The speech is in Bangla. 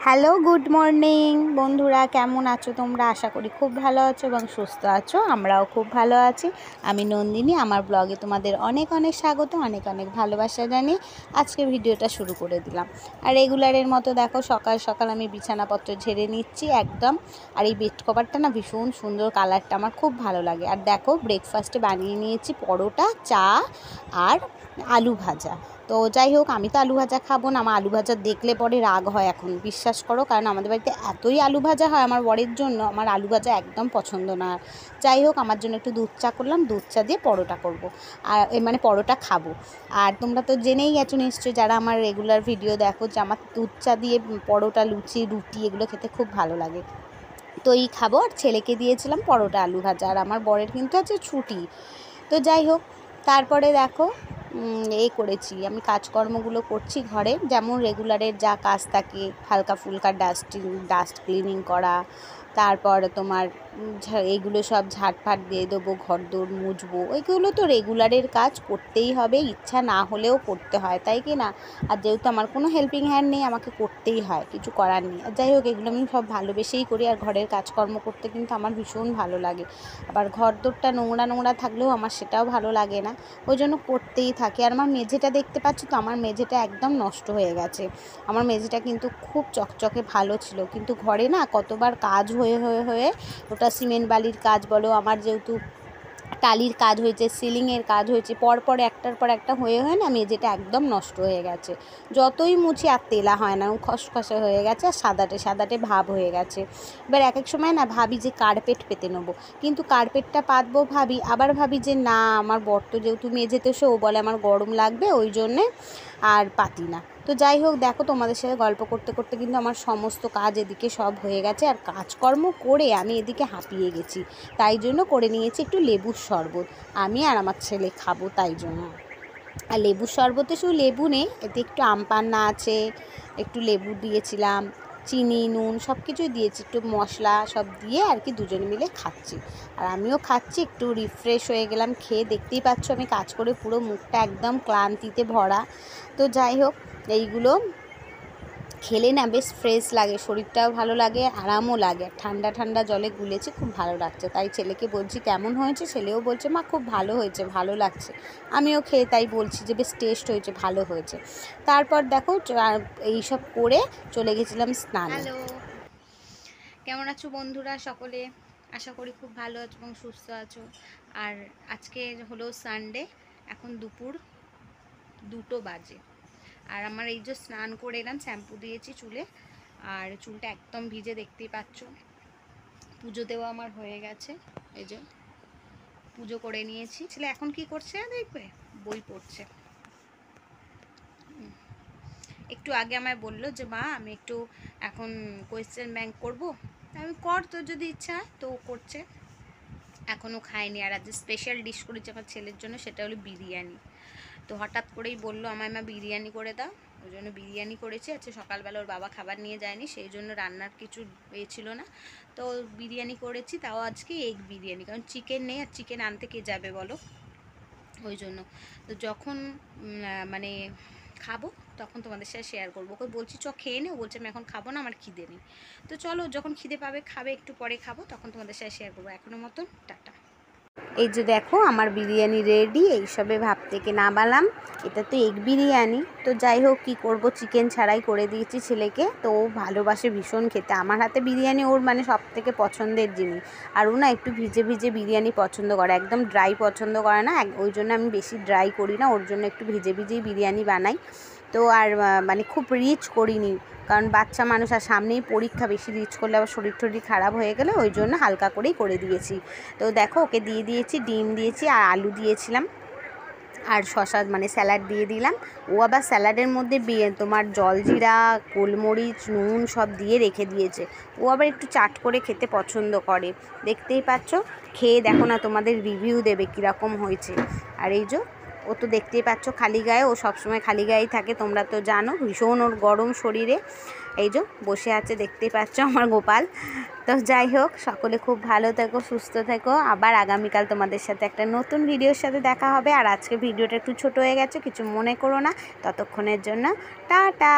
হ্যালো গুড মর্নিং বন্ধুরা, কেমন আছো তোমরা? আশা করি খুব ভালো আছো এবং সুস্থ আছো। আমরাও খুব ভালো আছি। আমি নন্দিনী, আমার ব্লগে তোমাদের অনেক অনেক স্বাগত, অনেক অনেক ভালোবাসা জানিয়ে আজকে ভিডিওটা শুরু করে দিলাম। আর রেগুলারের মতো দেখো সকাল সকাল আমি বিছানাপত্র ঝেড়ে নিচ্ছি একদম। আর এই বেড কভারটা না ভীষণ সুন্দর, কালারটা আমার খুব ভালো লাগে। আর দেখো ব্রেকফাস্টে বানিয়ে নিয়েছি পরোটা, চা আর আলু ভাজা। তো যাই হোক, আমি তো আলু ভাজা খাবো না, আমার আলু ভাজা দেখলে পরে রাগ হয় এখন, বিশ্বাস করো। কারণ আমাদের বাড়িতে এতই আলু ভাজা হয় আমার বরের জন্য, আমার আলু ভাজা একদম পছন্দ না। যাই হোক, আমার জন্য একটু দুধ চা করলাম, দুধ চা দিয়ে পরোটা করব। আর মানে পরোটা খাবো। আর তোমরা তো জেনেই গেছো নিশ্চয়ই, যারা আমার রেগুলার ভিডিও দেখো, যে আমার দুধ চা দিয়ে পরোটা, লুচি, রুটি এগুলো খেতে খুব ভালো লাগে। তো এই খাবো। আর ছেলেকে দিয়েছিলাম পরোটা আলু ভাজা, আর আমার বরের কিন্তু আছে ছুটি। তো যাই হোক, তারপরে দেখো এই করেছি, আমি কাজকর্মগুলো করছি ঘরে, যেমন রেগুলারের যা কাজ থাকে, হালকা ফুলকা ডাস্ট ক্লিনিং করা, তারপর তোমার এইগুলো সব ঝাড়ফাট দিয়ে দেবো, ঘরদোর মুছবো, ওইগুলো তো রেগুলারের কাজ, করতেই হবে, ইচ্ছা না হলেও করতে হয়, তাই কি না? আর যেহেতু আমার কোনো হেল্পিং হ্যান্ড নেই, আমাকে করতেই হয়, কিছু করার নেই। আর যাই হোক, এগুলো আমি সব ভালোবেসেই করি। আর ঘরের কাজকর্ম করতে কিন্তু আমার ভীষণ ভালো লাগে। আবার ঘরদোরটা নোংরা নোংরা থাকলেও আমার সেটাও ভালো লাগে না, ওই জন্য করতেই থাকি। আর আমার মেঝেটা দেখতে পাচ্ছ তো, আমার মেঝেটা একদম নষ্ট হয়ে গেছে। আমার মেঝেটা কিন্তু খুব চকচকে ভালো ছিল, কিন্তু ঘরে না কতবার কাজ হয়ে হয়ে হয়ে ওটা সিমেন্ট বালির কাজ বলো, আমার যেহেতু টালির কাজ হয়েছে, সিলিংয়ের কাজ হয়েছে, পরপর একটার পর একটা হয়ে হয়ে না মেঝেটা একদম নষ্ট হয়ে গেছে। যতই মুছি আর তেলা হয় না, খসখসে হয়ে গেছে, আর সাদাটে সাদাটে ভাব হয়ে গেছে। এবার এক এক সময় না ভাবি যে কার্পেট পেতে নেবো, কিন্তু কার্পেটটা পাতবো ভাবি, আবার ভাবি যে না, আমার বর তো যেহেতু মেঝেতে, সে ও বলে আমার গরম লাগবে, ওই জন্যে আর পাতি না। তো যাই হোক, দেখো তোমাদের সাথে গল্প করতে করতে কিন্তু আমার সমস্ত কাজ এদিকে সব হয়ে গেছে। আর কাজকর্ম করে আমি এদিকে হাঁপিয়ে গেছি, তাই জন্য করে নিয়েছি একটু লেবুর শরবত, আমি আর আমার ছেলে খাবো তাই জন্য। আর লেবুর শরবতে শুধু লেবু নেই, এতে একটু আম পান্না আছে, একটু লেবু দিয়েছিলাম, চিনি, নুন সব কিছুই দিয়েছি, একটু মশলা সব দিয়ে আর কি, দুজনে মিলে খাচ্ছি। আর আমিও খাচ্ছি, একটু রিফ্রেশ হয়ে গেলাম খেয়ে। দেখতেই পাচ্ছ আমি কাজ করে পুরো মুখটা একদম ক্লান্তিতে ভরা। তো যাই হোক, এইগুলো খেলে না বেশ ফ্রেশ লাগে, শরীরটাও ভালো লাগে, আরামও লাগে। ঠান্ডা ঠান্ডা জলে গুলেছি, খুব ভালো লাগছে। তাই ছেলেকে বলছি কেমন হয়েছে, ছেলেও বলছে মা খুব ভালো হয়েছে, ভালো লাগছে। আমিও খেয়ে তাই বলছি যে বেশ টেস্ট হয়েছে, ভালো হয়েছে। তারপর দেখো এইসব করে চলে গেছিলাম স্নানে। হ্যালো, কেমন আছো বন্ধুরা সকলে? আশা করি খুব ভালো আছো এবং সুস্থ আছো। আর আজকে হলো সানডে, এখন দুপুর 2টো বাজে। আর আমার এই যে স্নান করে এলাম, শ্যাম্পু দিয়েছি চুলে, আর চুলটা একদম ভিজে, দেখতেই পাচ্ছ। পুজো দেওয়া আমার হয়ে গেছে, এই যে পুজো করে নিয়েছি। ছেলে এখন কি করছে দেখবে, বই পড়ছে। একটু আগে আমায় বললো যে মা আমি একটু এখন কোয়েশ্চেন ব্যাংক করবো। আমি কর, তোর যদি ইচ্ছা হয়। তো ও করছে, এখনও খায়নি। আর আজ স্পেশাল ডিশ করেছে আমার ছেলের জন্য, সেটা হলো বিরিয়ানি। তো হঠাৎ করেই বললো আমায় মা বিরিয়ানি করে দাও, ওই জন্য বিরিয়ানি করেছি। আজকে সকালবেলা ওর বাবা খাবার নিয়ে যায়নি, সেই জন্য রান্নার কিছু ছিল না, তো বিরিয়ানি করেছি। তাও আজকে এগ বিরিয়ানি, কারণ চিকেন নেই, আর চিকেন আনতে কে যাবে বলো, ওই জন্য। তো যখন মানে খাবো তখন তোমাদের সাথে শেয়ার করবো। ওকে বলছি চ খেয়ে নে, ও বলছে আমি এখন খাবো না, আমার খিদে নেই। তো চলো, যখন খিদে পাবে খাবে, একটু পরে খাবো, তখন তোমাদের সাথে শেয়ার করবো। এখনো মতন টাটা। এই যে দেখো আমার বিরিয়ানি রেডি, এইসবে ভাব থেকে নামালাম। এটা তো এগ বিরিয়ানি, তো যাই হোক কী করবো, চিকেন ছাড়াই করে দিয়েছি ছেলেকে। তো ও ভালোবাসে ভীষণ খেতে, আমার হাতে বিরিয়ানি ওর মানে সব থেকে পছন্দের জিনিস। আর ও না একটু ভিজে ভিজে বিরিয়ানি পছন্দ করে, একদম ড্রাই পছন্দ করে না, ওই জন্য আমি বেশি ড্রাই করি না, ওর জন্য একটু ভিজে ভিজেই বিরিয়ানি বানাই। তো আর মানে খুব রিচ করিনি, কারণ বাচ্চা মানুষ, আর সামনেই পরীক্ষা, বেশি রিচ করলে আবার শরীর টরীর খারাপ হয়ে গেলে, ওই জন্য হালকা করেই করে দিয়েছি। তো দেখো ওকে দিয়ে দিয়েছি, ডিম দিয়েছি আর আলু দিয়েছিলাম, আর শসা মানে স্যালাড দিয়ে দিলাম। ও আবার স্যালাডের মধ্যে তোমার জলজিরা, গোলমরিচ, নুন সব দিয়ে রেখে দিয়েছে। ও আবার একটু চাট করে খেতে পছন্দ করে, দেখতেই পাচ্ছ। খেয়ে দেখো না, তোমাদের রিভিউ দেবে কীরকম হয়েছে। আর এই যে ও তো দেখতেই পাচ্ছ খালি গায়ে, ও সবসময় খালি গায়েই থাকে, তোমরা তো জানো, ভীষণ ওর গরম শরীরে। এই যে বসে আছে, দেখতেই পাচ্ছ আমার গোপাল। তো যাই হোক, সকলে খুব ভালো থেকো, সুস্থ থেকো। আবার আগামীকাল তোমাদের সাথে একটা নতুন ভিডিওর সাথে দেখা হবে। আর আজকে ভিডিওটা একটু ছোট হয়ে গেছে, কিছু মনে করো না। ততক্ষণের জন্য টাটা।